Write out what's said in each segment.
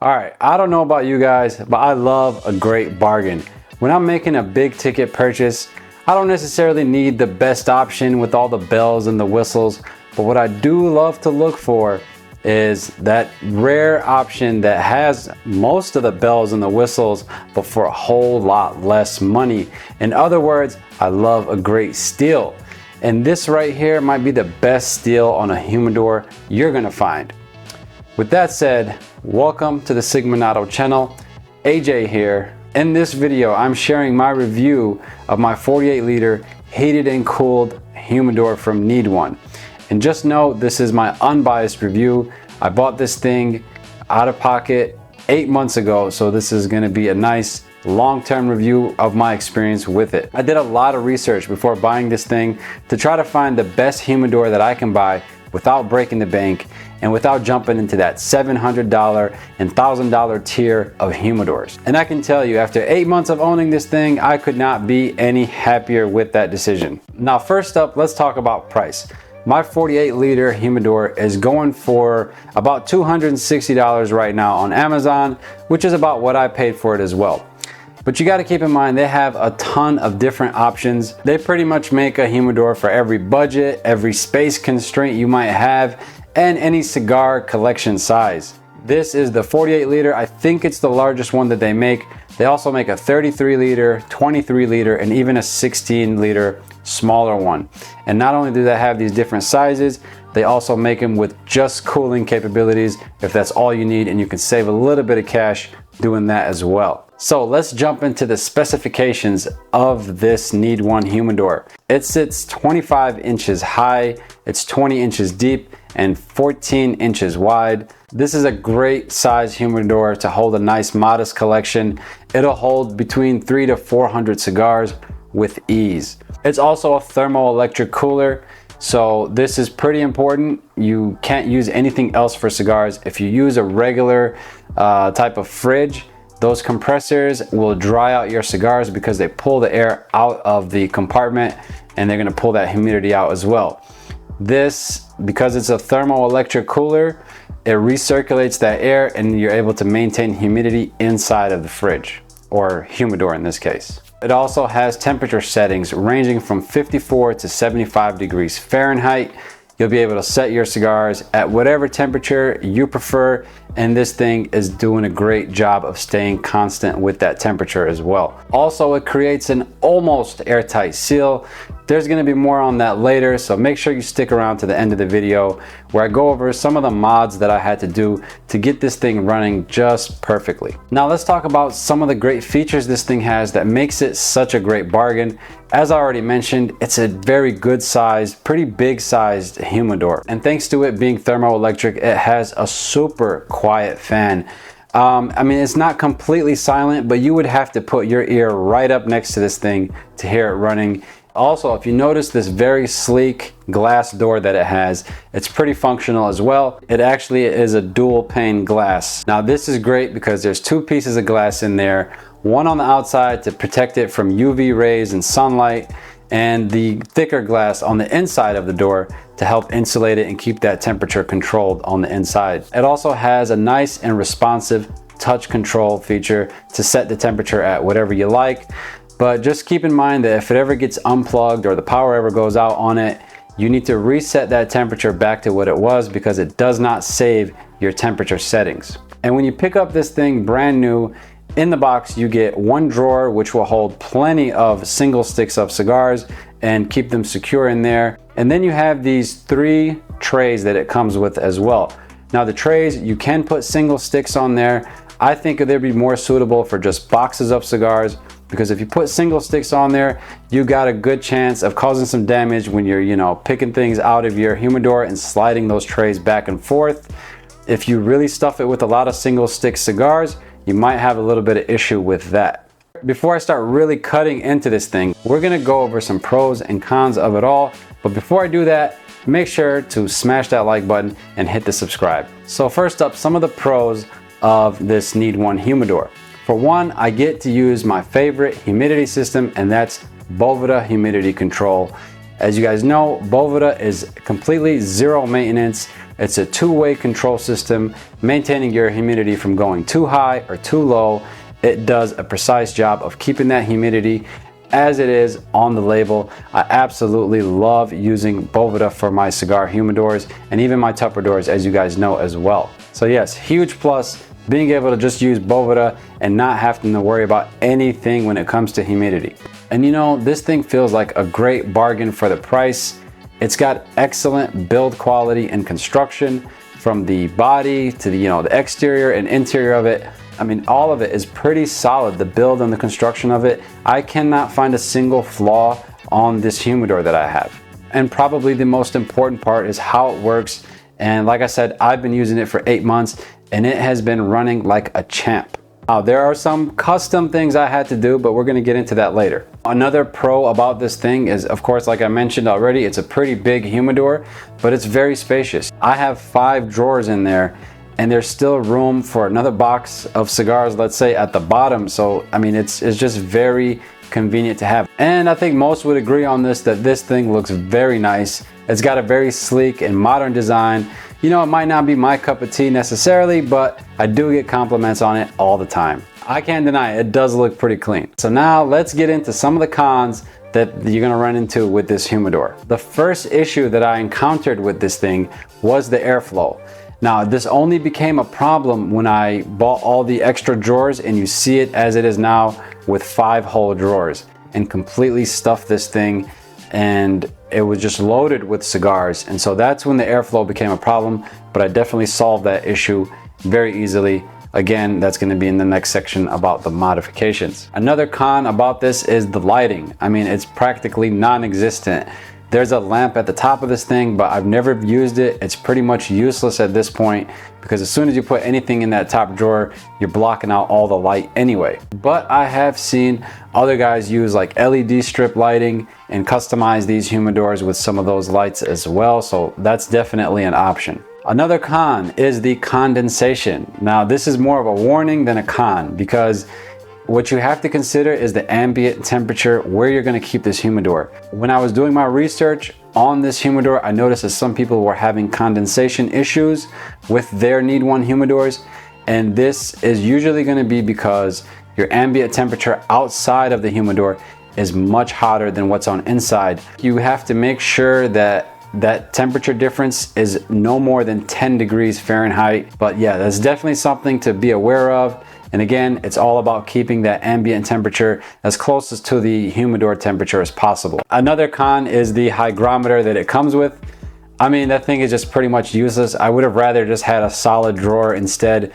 All right, I don't know about you guys, but I love a great bargain. When I'm making a big ticket purchase, I don't necessarily need the best option with all the bells and the whistles, but what I do love to look for is that rare option that has most of the bells and the whistles, but for a whole lot less money. In other words, I love a great steal. And this right here might be the best steal on a humidor you're gonna find. With that said, welcome to the Needone channel. AJ here. In this video, I'm sharing my review of my 48 liter heated and cooled humidor from Needone. And just know this is my unbiased review. I bought this thing out of pocket 8 months ago, so this is gonna be a nice long-term review of my experience with it. I did a lot of research before buying this thing to try to find the best humidor that I can buy without breaking the bank and without jumping into that $700 and $1,000 tier of humidors. And I can tell you, after 8 months of owning this thing, I could not be any happier with that decision. Now, first up, let's talk about price. My 48 liter humidor is going for about $260 right now on Amazon, which is about what I paid for it as well. But you got to keep in mind, they have a ton of different options. They pretty much make a humidor for every budget, every space constraint you might have, and any cigar collection size. This is the 48 liter. I think it's the largest one that they make. They also make a 33 liter, 23 liter, and even a 16 liter smaller one. And not only do they have these different sizes, they also make them with just cooling capabilities if that's all you need, and you can save a little bit of cash doing that as well. So let's jump into the specifications of this Needone humidor. It sits 25 inches high, it's 20 inches deep, and 14 inches wide. This is a great size humidor to hold a nice modest collection. It'll hold between 300 to 400 cigars with ease. It's also a thermoelectric cooler, so this is pretty important. You can't use anything else for cigars. If you use a regular type of fridge, those compressors will dry out your cigars because they pull the air out of the compartment and they're gonna pull that humidity out as well. This, because it's a thermoelectric cooler, it recirculates that air and you're able to maintain humidity inside of the fridge, or humidor in this case. It also has temperature settings ranging from 54 to 75 degrees Fahrenheit. You'll be able to set your cigars at whatever temperature you prefer, and this thing is doing a great job of staying constant with that temperature as well. Also, it creates an almost airtight seal. There's gonna be more on that later, so make sure you stick around to the end of the video where I go over some of the mods that I had to do to get this thing running just perfectly. Now let's talk about some of the great features this thing has that makes it such a great bargain. As I already mentioned, it's a very good sized, pretty big sized humidor. And thanks to it being thermoelectric, it has a super quiet fan. I mean, it's not completely silent, but you would have to put your ear right up next to this thing to hear it running. Also, if you notice this very sleek glass door that it has, it's pretty functional as well. It actually is a dual pane glass. Now this is great because there's two pieces of glass in there, one on the outside to protect it from UV rays and sunlight, and the thicker glass on the inside of the door to help insulate it and keep that temperature controlled on the inside. It also has a nice and responsive touch control feature to set the temperature at whatever you like. But just keep in mind that if it ever gets unplugged or the power ever goes out on it, you need to reset that temperature back to what it was because it does not save your temperature settings. And when you pick up this thing brand new, in the box you get one drawer which will hold plenty of single sticks of cigars and keep them secure in there. And then you have these 3 trays that it comes with as well. Now the trays, you can put single sticks on there. I think they'd be more suitable for just boxes of cigars, because if you put single sticks on there, you got a good chance of causing some damage when you're, picking things out of your humidor and sliding those trays back and forth. If you really stuff it with a lot of single stick cigars, you might have a little bit of issue with that. Before I start really cutting into this thing, we're gonna go over some pros and cons of it all. But before I do that, make sure to smash that like button and hit the subscribe. So first up, some of the pros of this Needone humidor. For one, I get to use my favorite humidity system, and that's Boveda humidity control. As you guys know, Boveda is completely zero maintenance. It's a two-way control system, maintaining your humidity from going too high or too low. It does a precise job of keeping that humidity as it is on the label. I absolutely love using Boveda for my cigar humidors and even my Tupperdoors, as you guys know as well. So yes, huge plus being able to just use Boveda and not having to worry about anything when it comes to humidity. And you know, this thing feels like a great bargain for the price. It's got excellent build quality and construction, from the body to the, the exterior and interior of it. I mean, all of it is pretty solid, the build and the construction of it. I cannot find a single flaw on this humidor that I have. And probably the most important part is how it works. And like I said, I've been using it for 8 months and it has been running like a champ. There are some custom things I had to do, but we're gonna get into that later. Another pro about this thing is, of course, like I mentioned already, it's a pretty big humidor, but it's very spacious. I have 5 drawers in there, and there's still room for another box of cigars, let's say, at the bottom. So, I mean, it's just very convenient to have. And I think most would agree on this, that this thing looks very nice. It's got a very sleek and modern design. You know, it might not be my cup of tea necessarily, but I do get compliments on it all the time. I can't deny it, it does look pretty clean. So now let's get into some of the cons that you're gonna run into with this humidor. The first issue that I encountered with this thing was the airflow. Now, this only became a problem when I bought all the extra drawers, and you see it as it is now with 5 whole drawers, and completely stuffed this thing, and it was just loaded with cigars. And so that's when the airflow became a problem, but I definitely solved that issue very easily. Again, that's going to be in the next section about the modifications. Another con about this is the lighting. I mean, it's practically non-existent. There's a lamp at the top of this thing, but I've never used it. It's pretty much useless at this point, because as soon as you put anything in that top drawer, you're blocking out all the light anyway. But I have seen other guys use like LED strip lighting and customize these humidors with some of those lights as well. So that's definitely an option. Another con is the condensation. Now, this is more of a warning than a con, because what you have to consider is the ambient temperature where you're going to keep this humidor. When I was doing my research on this humidor, I noticed that some people were having condensation issues with their Needone humidors, and this is usually going to be because your ambient temperature outside of the humidor is much hotter than what's on inside. You have to make sure that that temperature difference is no more than 10 degrees Fahrenheit. But yeah, that's definitely something to be aware of. And again, it's all about keeping that ambient temperature as close to the humidor temperature as possible. Another con is the hygrometer that it comes with. I mean, that thing is just pretty much useless. I would have rather just had a solid drawer instead.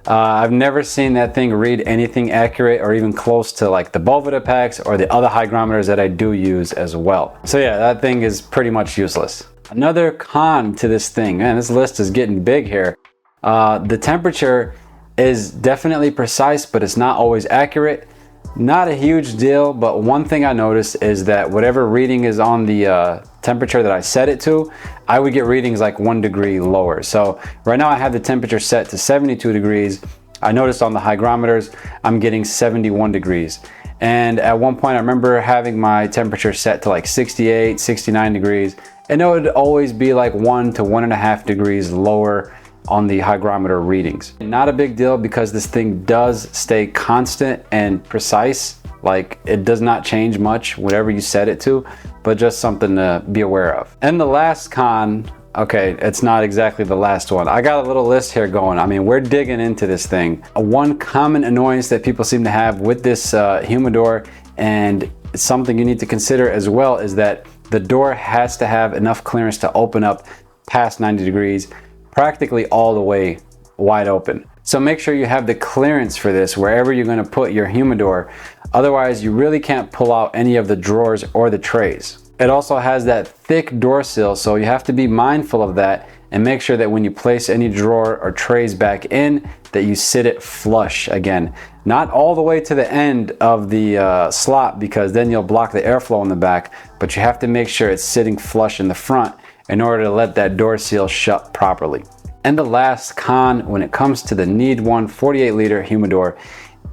I've never seen that thing read anything accurate or even close to like the Boveda packs or the other hygrometers that I do use as well. So yeah, that thing is pretty much useless. Another con to this thing, man, this list is getting big here. The temperature is definitely precise, but it's not always accurate. Not a huge deal, but one thing I noticed is that whatever reading is on the temperature that I set it to, I would get readings like 1 degree lower. So right now I have the temperature set to 72 degrees. I noticed on the hygrometers, I'm getting 71 degrees. And at one point I remember having my temperature set to like 68, 69 degrees, and it would always be like 1 to 1.5 degrees lower on the hygrometer readings. Not a big deal, because this thing does stay constant and precise. Like, it does not change much whatever you set it to, but just something to be aware of. And the last con, okay, it's not exactly the last one. I got a little list here going. I mean, we're digging into this thing. One common annoyance that people seem to have with this humidor, and it's something you need to consider as well, is that the door has to have enough clearance to open up past 90 degrees, practically all the way wide open. So make sure you have the clearance for this wherever you're going to put your humidor. Otherwise, you really can't pull out any of the drawers or the trays. It also has that thick door sill, so you have to be mindful of that and make sure that when you place any drawer or trays back in, that you sit it flush again. Not all the way to the end of the slot, because then you'll block the airflow in the back, but you have to make sure it's sitting flush in the front in order to let that door seal shut properly. And the last con when it comes to the Needone 48 liter humidor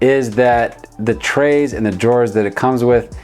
is that the trays and the drawers that it comes with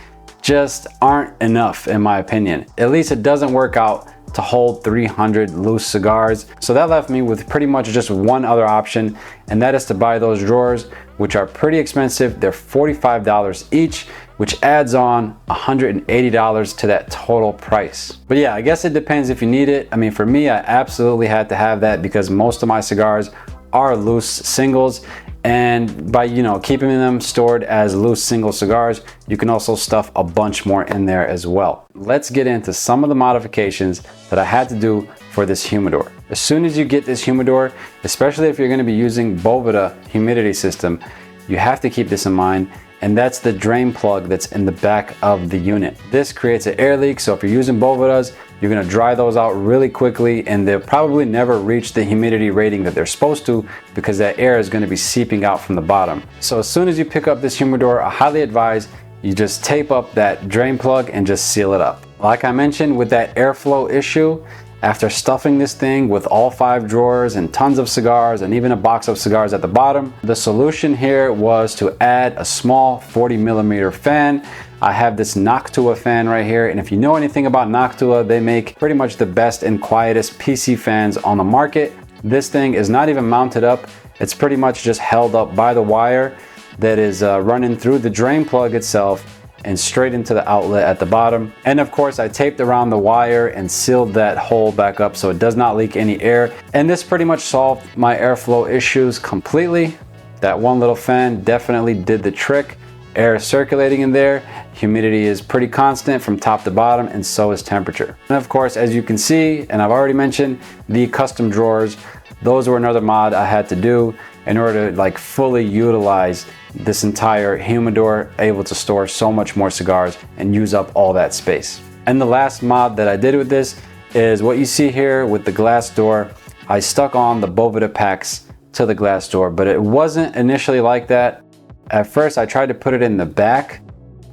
just aren't enough, in my opinion. At least it doesn't work out to hold 300 loose cigars. So that left me with pretty much just one other option, and that is to buy those drawers, which are pretty expensive. They're $45 each, which adds on $180 to that total price. But yeah, I guess it depends if you need it. I mean, for me, I absolutely had to have that because most of my cigars are loose singles, and by keeping them stored as loose single cigars, you can also stuff a bunch more in there as well. Let's get into some of the modifications that I had to do for this humidor. As soon as you get this humidor, especially if you're going to be using Boveda humidity system, you have to keep this in mind, and that's the drain plug that's in the back of the unit. This creates an air leak, so if you're using Bovedas, you're gonna dry those out really quickly, and they'll probably never reach the humidity rating that they're supposed to because that air is gonna be seeping out from the bottom. So as soon as you pick up this humidor, I highly advise you just tape up that drain plug and just seal it up. Like I mentioned with that airflow issue, after stuffing this thing with all 5 drawers and tons of cigars and even a box of cigars at the bottom, the solution here was to add a small 40mm fan. I have this Noctua fan right here, and if you know anything about Noctua, they make pretty much the best and quietest PC fans on the market. This thing is not even mounted up. It's pretty much just held up by the wire that is running through the drain plug itself and straight into the outlet at the bottom. And of course, I taped around the wire and sealed that hole back up so it does not leak any air. And this pretty much solved my airflow issues completely. That one little fan definitely did the trick. Air is circulating in there, humidity is pretty constant from top to bottom, and so is temperature. And of course, as you can see, and I've already mentioned, the custom drawers, those were another mod I had to do in order to fully utilize this entire humidor, able to store so much more cigars and use up all that space. And the last mod that I did with this is what you see here with the glass door. I stuck on the Boveda packs to the glass door, but it wasn't initially like that. At first I tried to put it in the back,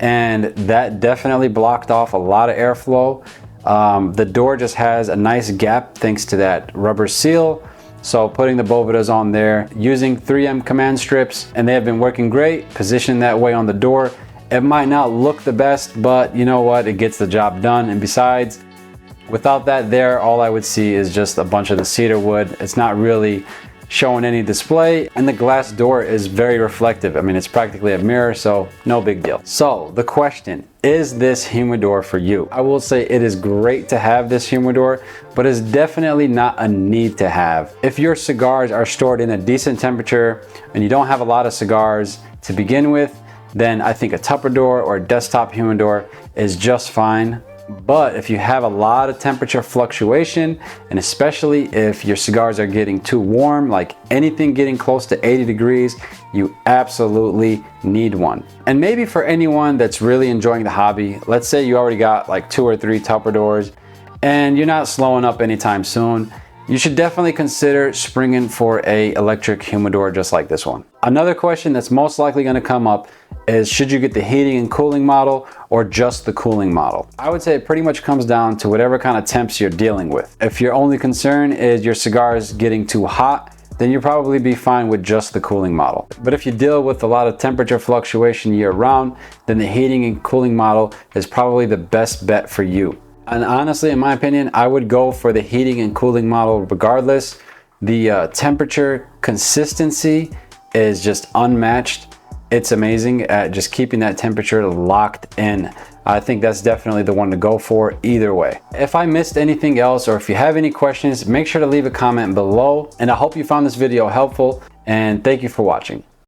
and that definitely blocked off a lot of airflow. The door just has a nice gap thanks to that rubber seal. So putting the Bovedas on there, using 3M command strips, and they have been working great, positioned that way on the door. It might not look the best, but you know what, it gets the job done. And besides, without that there, all I would see is just a bunch of the cedar wood. It's not really showing any display, and the glass door is very reflective. I mean, it's practically a mirror, so no big deal. So the question, is this humidor for you? I will say it is great to have this humidor, but it's definitely not a need to have. If your cigars are stored in a decent temperature and you don't have a lot of cigars to begin with, then I think a Tupperware or a desktop humidor is just fine. But if you have a lot of temperature fluctuation, and especially if your cigars are getting too warm, like anything getting close to 80 degrees, you absolutely need one. And maybe for anyone that's really enjoying the hobby, let's say you already got 2 or 3 Tupperwares and you're not slowing up anytime soon, you should definitely consider springing for a electric humidor just like this one. Another question that's most likely going to come up is, should you get the heating and cooling model or just the cooling model? I would say it pretty much comes down to whatever kind of temps you're dealing with. If your only concern is your cigars getting too hot, then you'll probably be fine with just the cooling model. But if you deal with a lot of temperature fluctuation year round, then the heating and cooling model is probably the best bet for you. And honestly, in my opinion, I would go for the heating and cooling model regardless. The temperature consistency is just unmatched. It's amazing at just keeping that temperature locked in. I think that's definitely the one to go for either way. If I missed anything else, or if you have any questions, make sure to leave a comment below. And I hope you found this video helpful, and thank you for watching.